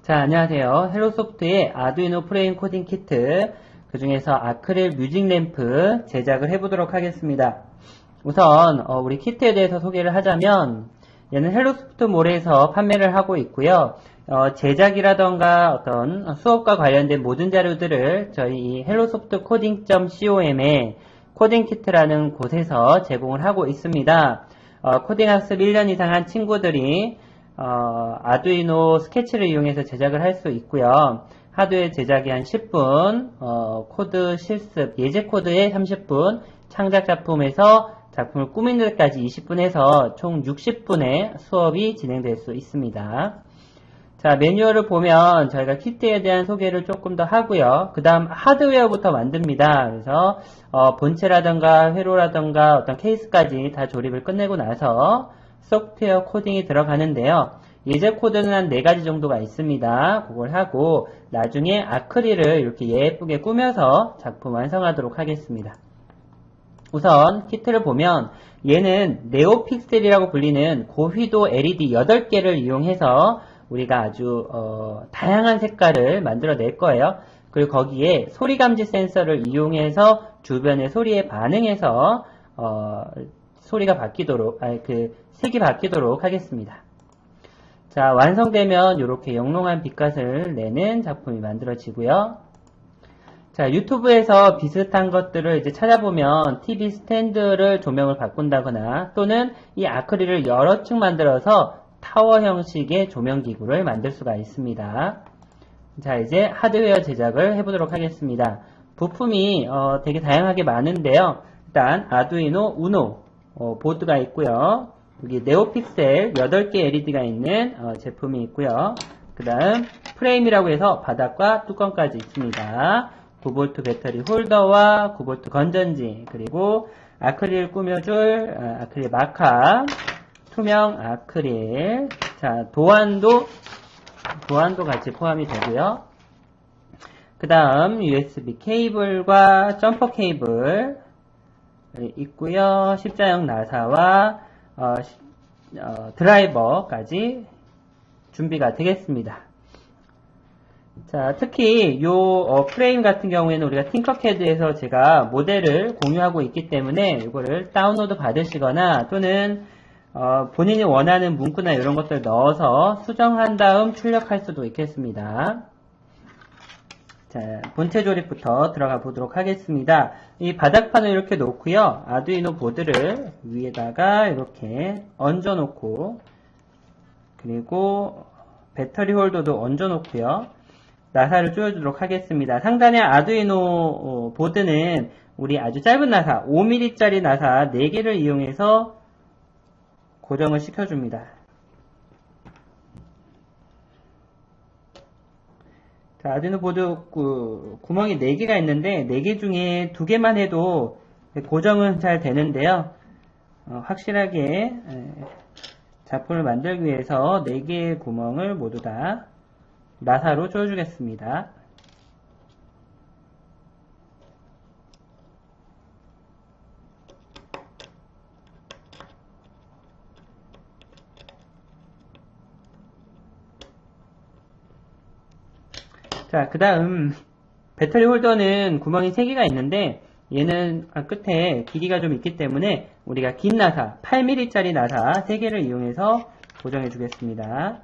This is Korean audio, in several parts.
자, 안녕하세요. 헬로소프트의 아두이노 프레임 코딩 키트, 그 중에서 아크릴 뮤직 램프 제작을 해보도록 하겠습니다. 우선 우리 키트에 대해서 소개를 하자면, 얘는 헬로소프트몰에서 판매를 하고 있고요. 제작이라던가 어떤 수업과 관련된 모든 자료들을 저희 헬로소프트 코딩.com의 코딩 키트라는 곳에서 제공을 하고 있습니다. 코딩 학습 1년 이상 한 친구들이 아두이노 스케치를 이용해서 제작을 할 수 있고요. 하드웨어 제작이 한 10분, 코드 실습, 예제 코드에 30분, 창작 작품에서 작품을 꾸미는 데까지 20분에서 총 60분의 수업이 진행될 수 있습니다. 자, 매뉴얼을 보면 저희가 키트에 대한 소개를 조금 더 하고요. 그 다음 하드웨어부터 만듭니다. 그래서 본체라던가 회로라던가 어떤 케이스까지 다 조립을 끝내고 나서 소프트웨어 코딩이 들어가는데요. 예제 코드는 한 4가지 정도가 있습니다. 그걸 하고 나중에 아크릴을 이렇게 예쁘게 꾸며서 작품 완성하도록 하겠습니다. 우선 키트를 보면 얘는 네오픽셀이라고 불리는 고휘도 LED 8개를 이용해서 우리가 아주 다양한 색깔을 만들어낼 거예요. 그리고 거기에 소리 감지 센서를 이용해서 주변의 소리에 반응해서 소리가 바뀌도록, 색이 바뀌도록 하겠습니다. 자, 완성되면 이렇게 영롱한 빛깔을 내는 작품이 만들어지고요. 자, 유튜브에서 비슷한 것들을 이제 찾아보면 TV 스탠드를 조명을 바꾼다거나 또는 이 아크릴을 여러 층 만들어서 타워 형식의 조명기구를 만들 수가 있습니다. 자, 이제 하드웨어 제작을 해보도록 하겠습니다. 부품이 되게 다양하게 많은데요. 일단 아두이노 우노 보드가 있고요. 여기 네오픽셀 8개 LED가 있는 제품이 있고요. 그 다음 프레임이라고 해서 바닥과 뚜껑까지 있습니다. 9V 배터리 홀더와 9V 건전지, 그리고 아크릴 꾸며줄 아크릴 마카, 투명 아크릴, 자, 도안도 같이 포함이 되고요. 그 다음 USB 케이블과 점퍼 케이블 있고요. 십자형 나사와 드라이버까지 준비가 되겠습니다. 자, 특히 요 프레임 같은 경우에는 우리가 팅커캐드에서 제가 모델을 공유하고 있기 때문에 이거를 다운로드 받으시거나 또는 본인이 원하는 문구나 이런 것들 넣어서 수정한 다음 출력할 수도 있겠습니다. 자, 본체 조립부터 들어가 보도록 하겠습니다. 이 바닥판을 이렇게 놓고요. 아두이노 보드를 위에다가 이렇게 얹어 놓고, 그리고 배터리 홀더도 얹어 놓고요. 나사를 조여주도록 하겠습니다. 상단에 아두이노 보드는 우리 아주 짧은 나사, 5mm짜리 나사 4개를 이용해서 고정을 시켜줍니다. 자, 아두이노 보드 구멍이 4개가 있는데 4개 중에 2개만 해도 고정은 잘 되는데요. 확실하게 작품을 만들기 위해서 4개의 구멍을 모두 다 나사로 조여주겠습니다. 자, 그 다음 배터리 홀더는 구멍이 3개가 있는데 얘는 끝에 길이가 좀 있기 때문에 우리가 긴 나사, 8mm짜리 나사 3개를 이용해서 고정해 주겠습니다.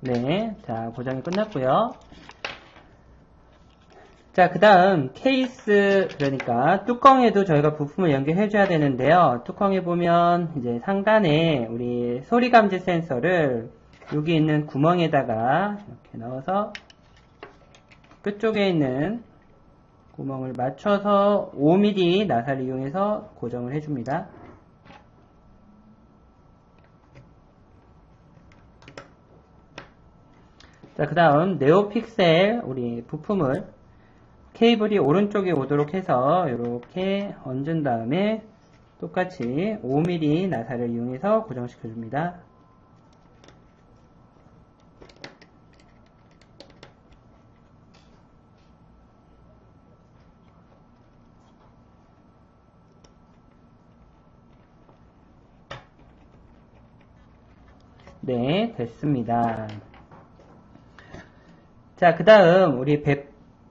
네, 자, 고정이 끝났고요. 자, 그 다음 케이스, 그러니까 뚜껑에도 저희가 부품을 연결해 줘야 되는데요. 뚜껑에 보면 이제 상단에 우리 소리 감지 센서를 여기 있는 구멍에다가 이렇게 넣어서 끝쪽에 있는 구멍을 맞춰서 5mm 나사를 이용해서 고정을 해줍니다. 자, 그 다음 네오픽셀 우리 부품을 케이블이 오른쪽에 오도록 해서 이렇게 얹은 다음에 똑같이 5mm 나사를 이용해서 고정시켜 줍니다. 네, 됐습니다. 자, 그 다음 우리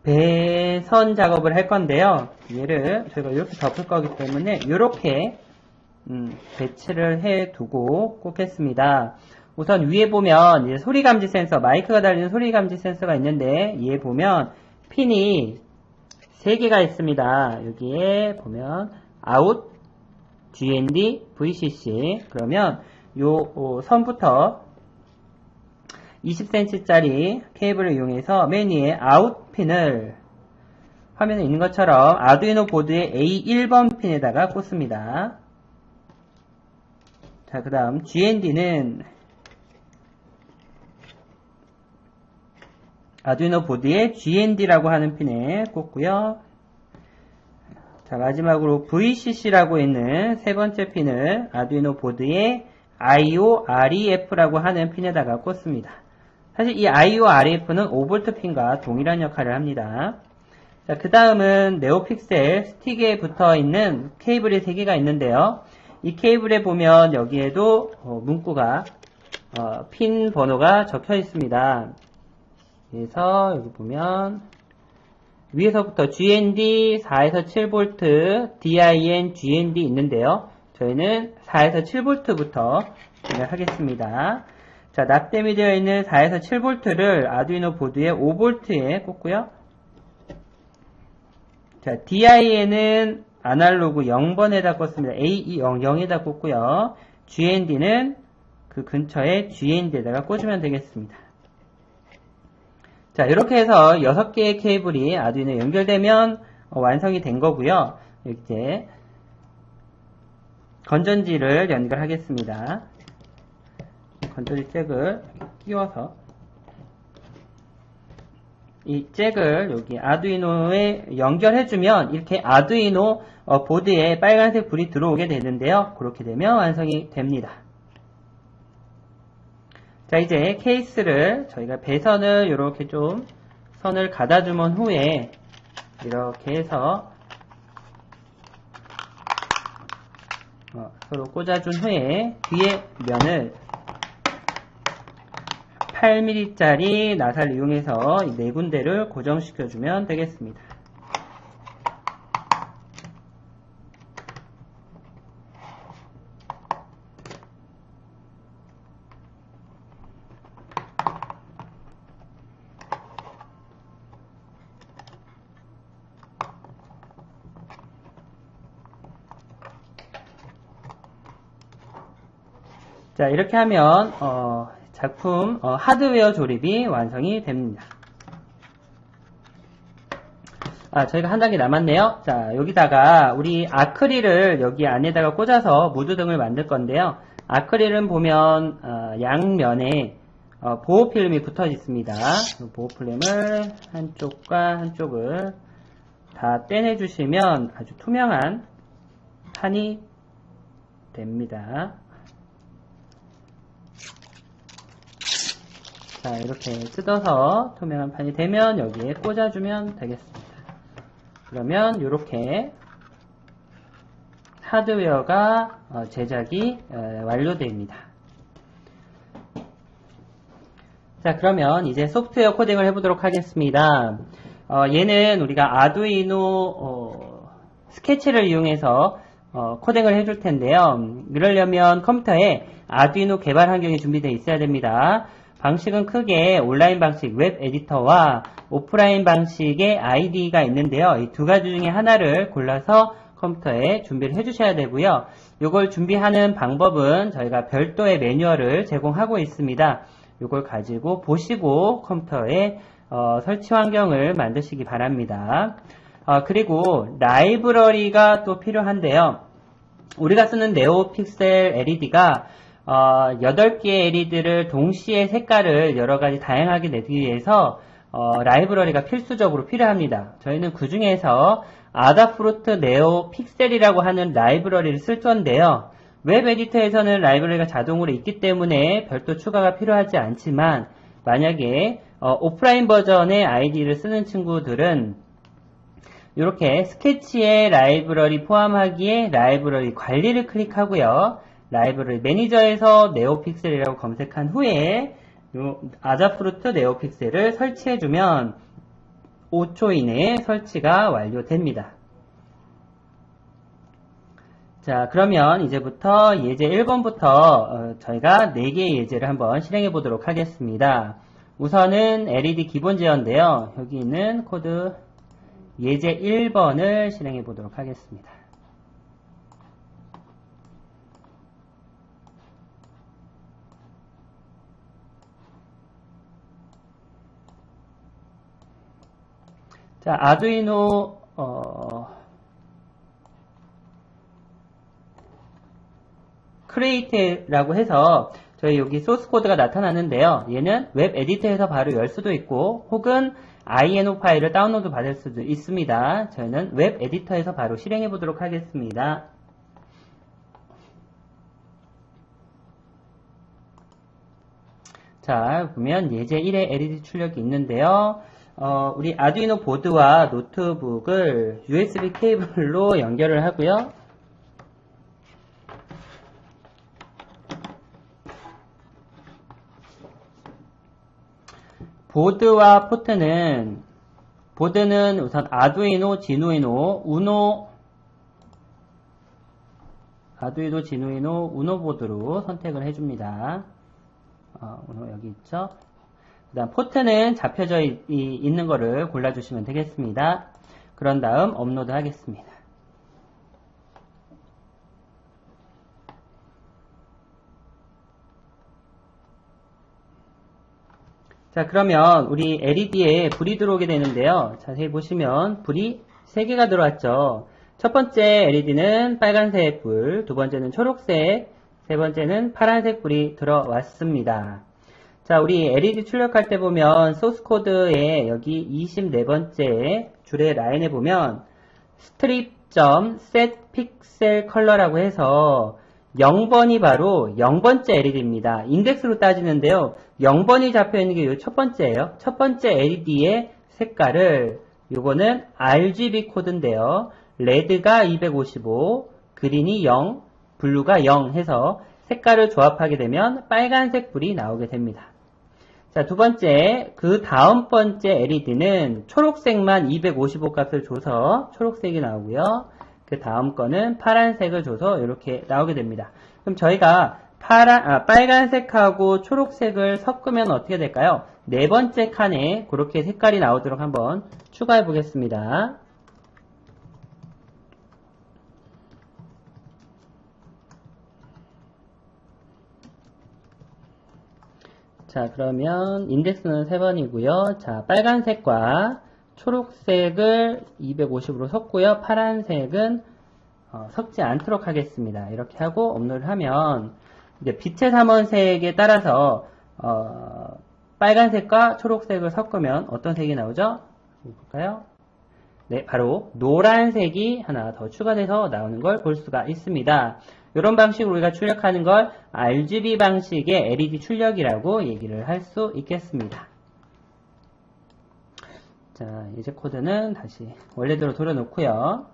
배선 작업을 할 건데요. 얘를 저희가 이렇게 덮을 거기 때문에 이렇게 배치를 해 두고 꼭 했습니다. 우선 위에 보면 이제 소리 감지 센서, 마이크가 달리는 소리 감지 센서가 있는데 얘 보면 핀이 3개가 있습니다. 여기에 보면 아웃, GND, VCC. 그러면 요 선부터 20cm짜리 케이블을 이용해서 맨 위에 아웃 핀을 화면에 있는 것처럼 아두이노 보드의 A1번 핀에다가 꽂습니다. 자, 그 다음 GND는 아두이노 보드의 GND라고 하는 핀에 꽂고요. 자, 마지막으로 VCC라고 있는 세 번째 핀을 아두이노 보드의 IOREF라고 하는 핀에다가 꽂습니다. 사실 이 IOREF는 5V 핀과 동일한 역할을 합니다. 자, 그 다음은 네오픽셀 스틱에 붙어 있는 케이블이 3개가 있는데요. 이 케이블에 보면 여기에도 문구가 핀 번호가 적혀 있습니다. 그래서 여기 보면 위에서부터 GND 4에서 7V, DIN, GND 있는데요. 저희는 4에서 7V부터 하겠습니다. 자, 납땜이 되어 있는 4에서 7V를 아두이노 보드의 5V에 꽂고요. 자, DIN은 아날로그 0번에다 꽂습니다. A0에다 꽂고요. GND는 그 근처에 GND에다가 꽂으면 되겠습니다. 자, 이렇게 해서 6개의 케이블이 아두이노에 연결되면 완성이 된 거고요. 이제 건전지를 연결하겠습니다. 건전지 잭을 끼워서 이 잭을 여기 아두이노에 연결해주면 이렇게 아두이노 보드에 빨간색 불이 들어오게 되는데요. 그렇게 되면 완성이 됩니다. 자, 이제 케이스를 저희가 배선을 이렇게 좀 선을 가다주면 후에 이렇게 해서 서로 꽂아준 후에 뒤에 면을 8mm짜리 나사를 이용해서 이 4군데를 고정시켜주면 되겠습니다. 자, 이렇게 하면 작품 하드웨어 조립이 완성이 됩니다. 저희가 한 단계 남았네요. 자, 여기다가 우리 아크릴을 여기 안에다가 꽂아서 무드등을 만들 건데요. 아크릴은 보면 양면에 보호필름이 붙어 있습니다. 보호필름을 한쪽과 한쪽을 다 떼내 주시면 아주 투명한 판이 됩니다. 자, 이렇게 뜯어서 투명한 판이 되면 여기에 꽂아주면 되겠습니다. 그러면 이렇게 하드웨어가 제작이 완료됩니다. 자, 그러면 이제 소프트웨어 코딩을 해보도록 하겠습니다. 얘는 우리가 아두이노 스케치를 이용해서 코딩을 해줄 텐데요. 이러려면 컴퓨터에 아두이노 개발 환경이 준비되어 있어야 됩니다. 방식은 크게 온라인 방식 웹 에디터와 오프라인 방식의 IDE가 있는데요. 이 두 가지 중에 하나를 골라서 컴퓨터에 준비를 해주셔야 되고요. 이걸 준비하는 방법은 저희가 별도의 매뉴얼을 제공하고 있습니다. 이걸 가지고 보시고 컴퓨터에 설치 환경을 만드시기 바랍니다. 그리고 라이브러리가 또 필요한데요. 우리가 쓰는 네오픽셀 LED가 8개의 LED를 동시에 색깔을 여러가지 다양하게 내기 위해서 라이브러리가 필수적으로 필요합니다. 저희는 그 중에서 아다프루트 네오 픽셀이라고 하는 라이브러리를 쓸 건데요. 웹 에디터에서는 라이브러리가 자동으로 있기 때문에 별도 추가가 필요하지 않지만 만약에 오프라인 버전의 아이디를 쓰는 친구들은 이렇게 스케치에 라이브러리 포함하기에 라이브러리 관리를 클릭하고요. 라이브러리 매니저에서 네오픽셀이라고 검색한 후에 아다프루트 네오픽셀을 설치해주면 5초 이내에 설치가 완료됩니다. 자, 그러면 이제부터 예제 1번부터 저희가 4개의 예제를 한번 실행해 보도록 하겠습니다. 우선은 LED 기본 제어인데요. 여기 있는 코드 예제 1번을 실행해 보도록 하겠습니다. 자, 아두이노 크리에이트라고 해서 저희 여기 소스 코드가 나타나는데요. 얘는 웹 에디터에서 바로 열 수도 있고 혹은 INO 파일을 다운로드 받을 수도 있습니다. 저희는 웹 에디터에서 바로 실행해 보도록 하겠습니다. 자, 보면 예제 1에 LED 출력이 있는데요. 우리 아두이노 보드와 노트북을 USB 케이블로 연결을 하고요. 보드와 포트는 보드는 우선 아두이노 지누이노 우노 보드로 선택을 해줍니다. 우노 여기 있죠. 그 다음 포트는 잡혀져 있는 거를 골라주시면 되겠습니다. 그런 다음 업로드 하겠습니다. 자, 그러면 우리 LED에 불이 들어오게 되는데요. 자세히 보시면 불이 3개가 들어왔죠. 첫 번째 LED는 빨간색 불, 두 번째는 초록색, 세 번째는 파란색 불이 들어왔습니다. 자, 우리 LED 출력할 때 보면 소스 코드에 여기 24번째 줄의 라인에 보면 strip.setPixelColor라고 해서 0번이 바로 0번째 LED입니다. 인덱스로 따지는데요. 0번이 잡혀있는 게 첫 번째예요. 첫 번째 LED의 색깔을 요거는 RGB 코드인데요. 레드가 255, 그린이 0, 블루가 0 해서 색깔을 조합하게 되면 빨간색 불이 나오게 됩니다. 자, 두 번째, 그 다음 번째 LED는 초록색만 255 값을 줘서 초록색이 나오고요. 그 다음 거는 파란색을 줘서 이렇게 나오게 됩니다. 그럼 저희가 빨간색하고 초록색을 섞으면 어떻게 될까요? 네 번째 칸에 그렇게 색깔이 나오도록 한번 추가해 보겠습니다. 자, 그러면 인덱스는 3번이고요. 자, 빨간색과 초록색을 250으로 섞고요. 파란색은 섞지 않도록 하겠습니다. 이렇게 하고 업로드를 하면 이제 빛의 삼원색에 따라서 빨간색과 초록색을 섞으면 어떤 색이 나오죠? 볼까요? 네, 바로 노란색이 하나 더 추가돼서 나오는 걸 볼 수가 있습니다. 이런 방식으로 우리가 출력하는 걸 RGB 방식의 LED 출력이라고 얘기를 할 수 있겠습니다. 자, 이제 코드는 다시 원래대로 돌려놓고요.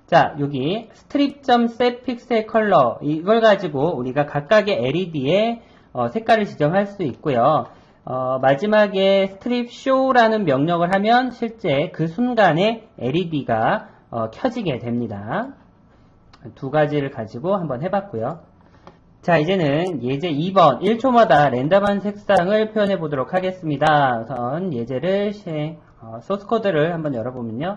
자, 여기 strip.setPixelColor 이걸 가지고 우리가 각각의 LED의 색깔을 지정할 수 있고요. 마지막에 stripshow라는 명령을 하면 실제 그 순간에 LED가 켜지게 됩니다. 두 가지를 가지고 한번 해봤고요. 자, 이제는 예제 2번 1초마다 랜덤한 색상을 표현해 보도록 하겠습니다. 우선 예제를 소스 코드를 한번 열어보면요.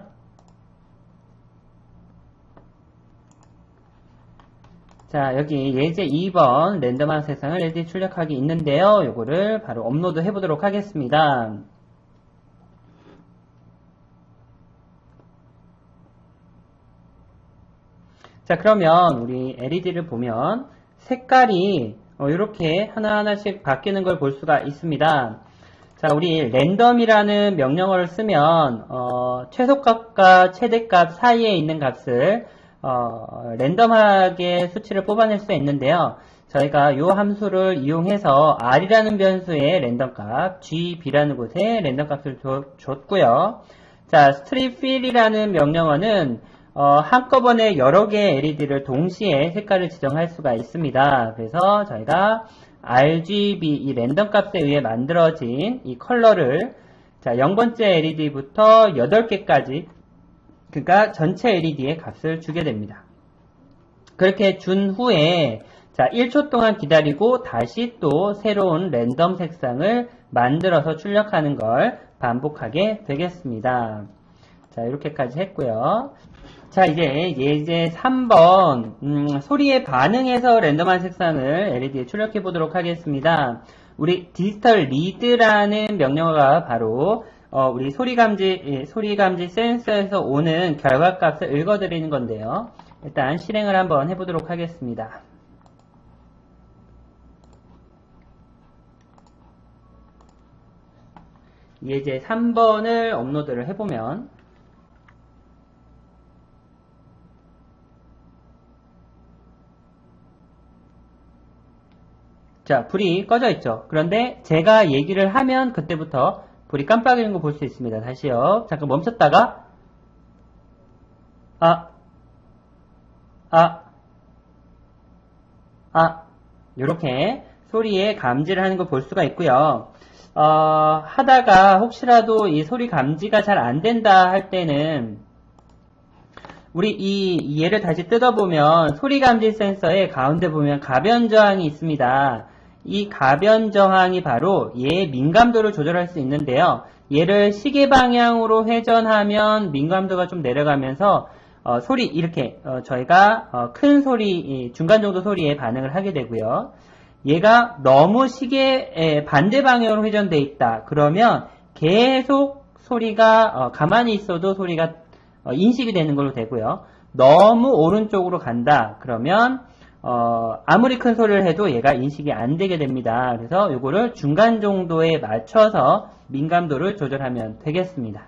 자, 여기 예제 2번 랜덤한 색상을 LED 출력하기 있는데요. 요거를 바로 업로드 해보도록 하겠습니다. 자, 그러면 우리 LED를 보면 색깔이 이렇게 하나하나씩 바뀌는 걸 볼 수가 있습니다. 자, 우리 랜덤이라는 명령어를 쓰면 최소값과 최대값 사이에 있는 값을 랜덤하게 수치를 뽑아낼 수 있는데요. 저희가 이 함수를 이용해서 r이라는 변수의 랜덤값, gb라는 곳에 랜덤값을 줬고요. 자, stripfill이라는 명령어는 한꺼번에 여러 개의 LED를 동시에 색깔을 지정할 수가 있습니다. 그래서 저희가 RGB 이 랜덤 값에 의해 만들어진 이 컬러를 자 0번째 LED부터 8개까지 그러니까 전체 LED의 값을 주게 됩니다. 그렇게 준 후에 자 1초 동안 기다리고 다시 또 새로운 랜덤 색상을 만들어서 출력하는 걸 반복하게 되겠습니다. 자 이렇게까지 했고요. 자 이제 3번 소리에 반응해서 랜덤한 색상을 LED에 출력해 보도록 하겠습니다. 우리 디지털 리드라는 명령어가 바로 우리 소리 감지 센서에서 오는 결과값을 읽어드리는 건데요. 일단 실행을 한번 해보도록 하겠습니다. 이제 3번을 업로드를 해보면 자, 불이 꺼져 있죠. 그런데 제가 얘기를 하면 그때부터 불이 깜빡이는 거 볼 수 있습니다. 다시요. 잠깐 멈췄다가 이렇게 소리에 감지를 하는 거 볼 수가 있고요. 하다가 혹시라도 이 소리 감지가 잘 안 된다 할 때는 우리 이 얘를 다시 뜯어보면 소리 감지 센서의 가운데 보면 가변 저항이 있습니다. 이 가변 저항이 바로 얘의 민감도를 조절할 수 있는데요. 얘를 시계 방향으로 회전하면 민감도가 좀 내려가면서 소리 이렇게 저희가 큰 소리 중간 정도 소리에 반응을 하게 되고요. 얘가 너무 시계 반대 방향으로 회전되어 있다. 그러면 계속 소리가 가만히 있어도 소리가 인식이 되는 걸로 되고요. 너무 오른쪽으로 간다. 그러면 아무리 큰 소리를 해도 얘가 인식이 안 되게 됩니다. 그래서 이거를 중간 정도에 맞춰서 민감도를 조절하면 되겠습니다.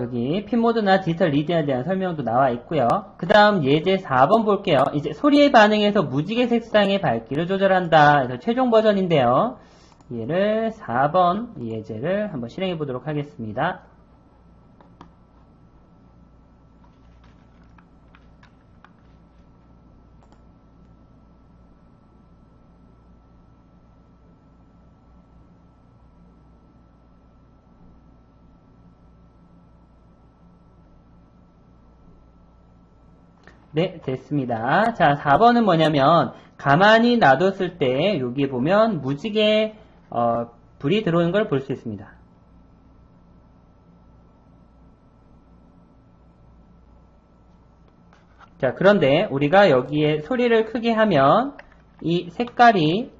여기 핀모드나 디지털 리드에 대한 설명도 나와 있고요. 그 다음 예제 4번 볼게요. 이제 소리에 반응해서 무지개 색상의 밝기를 조절한다. 그래서 최종 버전인데요. 얘를 4번 예제를 한번 실행해 보도록 하겠습니다. 네, 됐습니다. 자, 4번은 뭐냐면 가만히 놔뒀을 때 여기 보면 무지개 불이 들어오는 걸 볼 수 있습니다. 자, 그런데 우리가 여기에 소리를 크게 하면 이 색깔이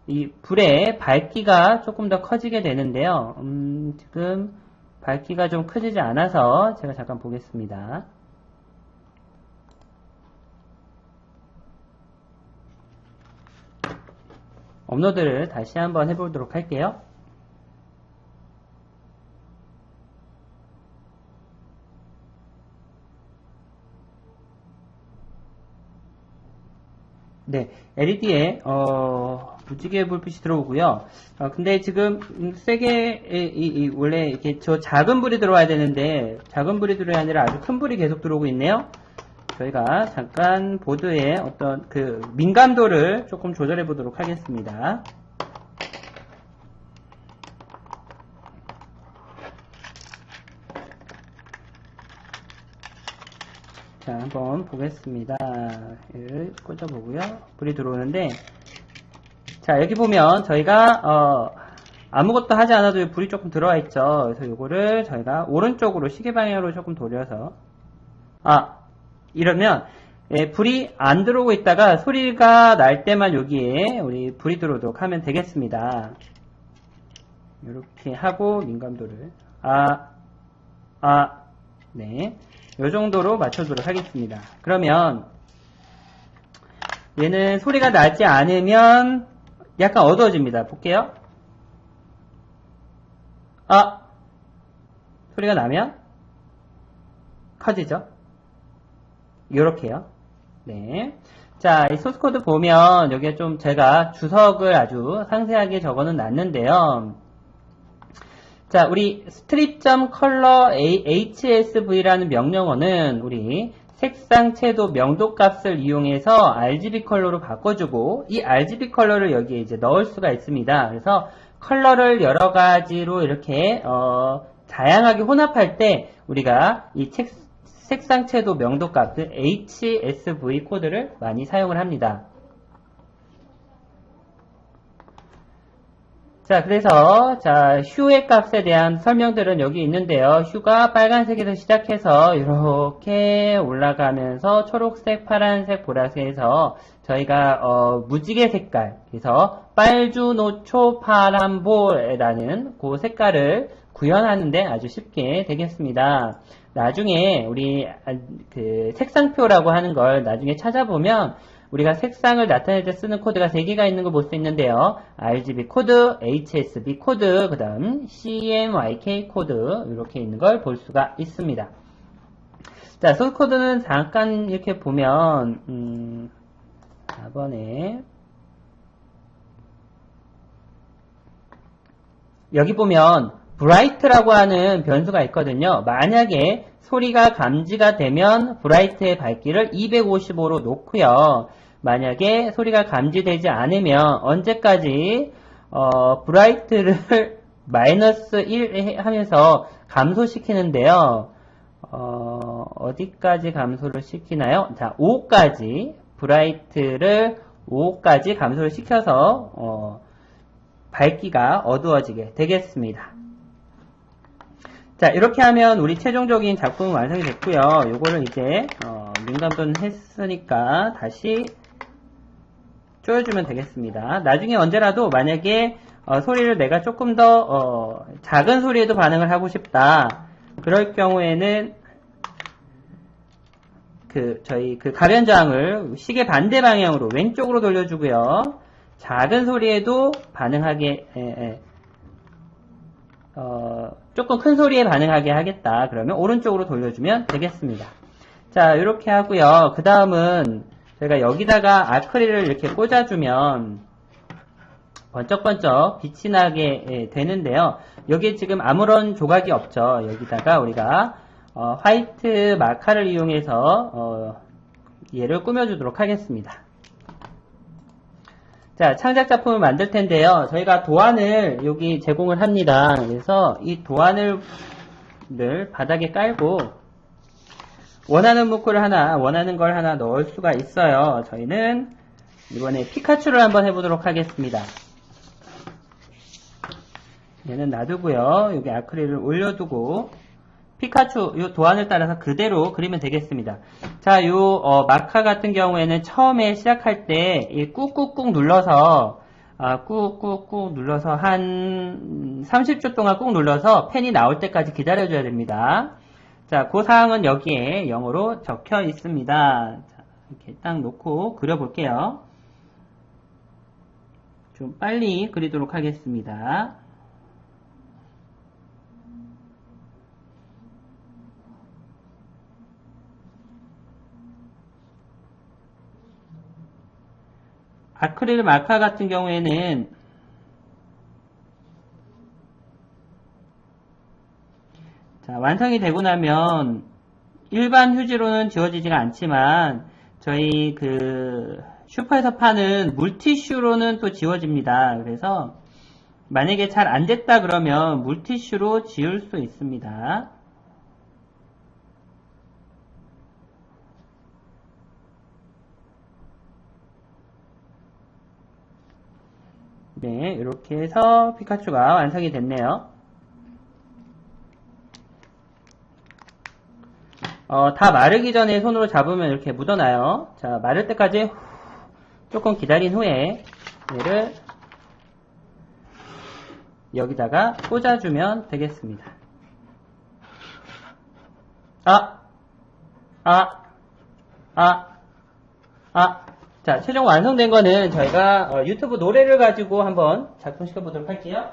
이 불의 밝기가 조금 더 커지게 되는데요. 지금 밝기가 좀 커지지 않아서 제가 잠깐 보겠습니다. 업로드를 다시 한번 해보도록 할게요. 네, LED에 무지개 불빛이 들어오고요. 근데 지금 세게 원래 이렇게 저 작은 불이 들어와야 되는데 작은 불이 들어야 아니라 아주 큰 불이 계속 들어오고 있네요. 저희가 잠깐 보드의 어떤 그 민감도를 조금 조절해 보도록 하겠습니다. 자, 한번 보겠습니다. 얘를 꽂아보고요. 불이 들어오는데, 자, 여기 보면 저희가, 아무것도 하지 않아도 불이 조금 들어와 있죠. 그래서 요거를 저희가 오른쪽으로 시계 방향으로 조금 돌려서, 이러면, 불이 안 들어오고 있다가 소리가 날 때만 여기에 우리 불이 들어오도록 하면 되겠습니다. 이렇게 하고 민감도를, 네. 이 정도로 맞춰주도록 하겠습니다. 그러면 얘는 소리가 나지 않으면 약간 어두워집니다. 볼게요. 소리가 나면 커지죠. 요렇게요. 네. 자, 이 소스코드 보면 여기에 좀 제가 주석을 아주 상세하게 적어는 놨는데요. 자, 우리 strip.color hsv라는 명령어는 우리 색상, 채도, 명도 값을 이용해서 RGB 컬러로 바꿔주고 이 RGB 컬러를 여기에 이제 넣을 수가 있습니다. 그래서 컬러를 여러 가지로 이렇게 다양하게 혼합할 때 우리가 이 색상, 채도, 명도 값을 HSV 코드를 많이 사용을 합니다. 자, 그래서 휴의 값에 대한 설명들은 여기 있는데요. 휴가 빨간색에서 시작해서 이렇게 올라가면서 초록색, 파란색, 보라색에서 저희가 무지개 색깔, 그래서 빨주, 노초, 파란보라는 그 색깔을 구현하는데 아주 쉽게 되겠습니다. 나중에 우리 그 색상표라고 하는 걸 나중에 찾아보면 우리가 색상을 나타낼 때 쓰는 코드가 3개가 있는 걸 볼 수 있는데요. RGB 코드, HSB 코드, 그 다음 CMYK 코드 이렇게 있는 걸 볼 수가 있습니다. 자, 소스 코드는 잠깐 이렇게 보면 4번에 여기 보면 브라이트라고 하는 변수가 있거든요. 만약에 소리가 감지가 되면 브라이트의 밝기를 255로 놓고요. 만약에 소리가 감지되지 않으면 언제까지 브라이트를 마이너스 1 하면서 감소시키는데요. 어디까지 감소를 시키나요? 자, 5까지 브라이트를 5까지 감소를 시켜서 밝기가 어두워지게 되겠습니다. 자, 이렇게 하면 우리 최종적인 작품은 완성이 됐고요. 요거를 이제 민감도는 했으니까 다시 조여주면 되겠습니다. 나중에 언제라도 만약에 소리를 내가 조금 더 작은 소리에도 반응을 하고 싶다. 그럴 경우에는 저희 가변저항을 시계 반대 방향으로 왼쪽으로 돌려주고요. 작은 소리에도 반응하게 조금 큰 소리에 반응하게 하겠다. 그러면 오른쪽으로 돌려주면 되겠습니다. 자, 이렇게 하고요. 그 다음은 저희가 여기다가 아크릴을 이렇게 꽂아주면 번쩍번쩍 빛이 나게 되는데요. 여기에 지금 아무런 조각이 없죠. 여기다가 우리가 화이트 마카를 이용해서 얘를 꾸며주도록 하겠습니다. 자, 창작 작품을 만들 텐데요. 저희가 도안을 여기 제공을 합니다. 그래서 이 도안을 바닥에 깔고 원하는 문구를 원하는 걸 하나 넣을 수가 있어요. 저희는 이번에 피카츄를 한번 해보도록 하겠습니다. 얘는 놔두고요. 여기 아크릴을 올려두고 피카츄 요 도안을 따라서 그대로 그리면 되겠습니다. 자, 요 마카 같은 경우에는 처음에 시작할 때 꾹꾹꾹 눌러서 꾹꾹꾹 눌러서 한 30초 동안 꾹 눌러서 펜이 나올 때까지 기다려줘야 됩니다. 자, 그 사항은 여기에 영어로 적혀 있습니다. 자, 이렇게 딱 놓고 그려볼게요. 좀 빨리 그리도록 하겠습니다. 아크릴 마카 같은 경우에는 자, 완성이 되고 나면 일반 휴지로는 지워지지가 않지만 저희 슈퍼에서 파는 물티슈로는 또 지워집니다. 그래서 만약에 잘 안 됐다 그러면 물티슈로 지울 수 있습니다. 네, 이렇게 해서 피카츄가 완성이 됐네요. 다 마르기 전에 손으로 잡으면 이렇게 묻어나요. 자, 마를 때까지 조금 기다린 후에 얘를 여기다가 꽂아주면 되겠습니다. 자, 최종 완성된 거는 저희가 유튜브 노래를 가지고 한번 작동시켜 보도록 할게요.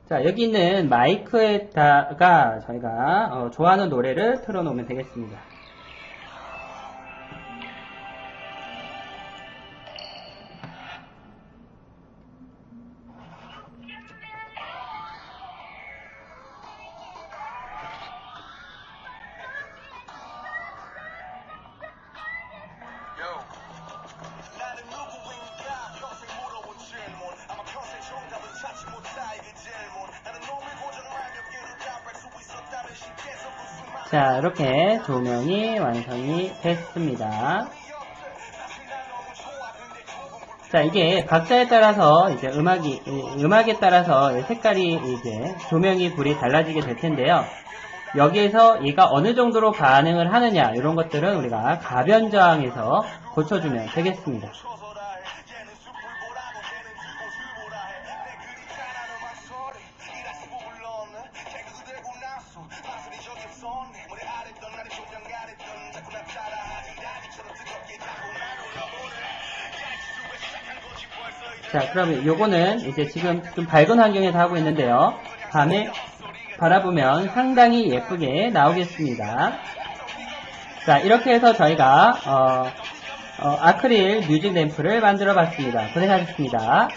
자, 여기 있는 마이크에다가 저희가 좋아하는 노래를 틀어놓으면 되겠습니다. 자, 이렇게 조명이 완성이 됐습니다. 자, 이게 박자에 따라서 이제 음악에 따라서 색깔이 이제 조명이 불이 달라지게 될 텐데요. 여기에서 얘가 어느 정도로 반응을 하느냐, 이런 것들은 우리가 가변 저항에서 고쳐주면 되겠습니다. 자, 그러면 요거는 이제 지금 좀 밝은 환경에서 하고 있는데요. 밤에 바라보면 상당히 예쁘게 나오겠습니다. 자, 이렇게 해서 저희가 아크릴 뮤직 램프를 만들어 봤습니다. 고생하셨습니다.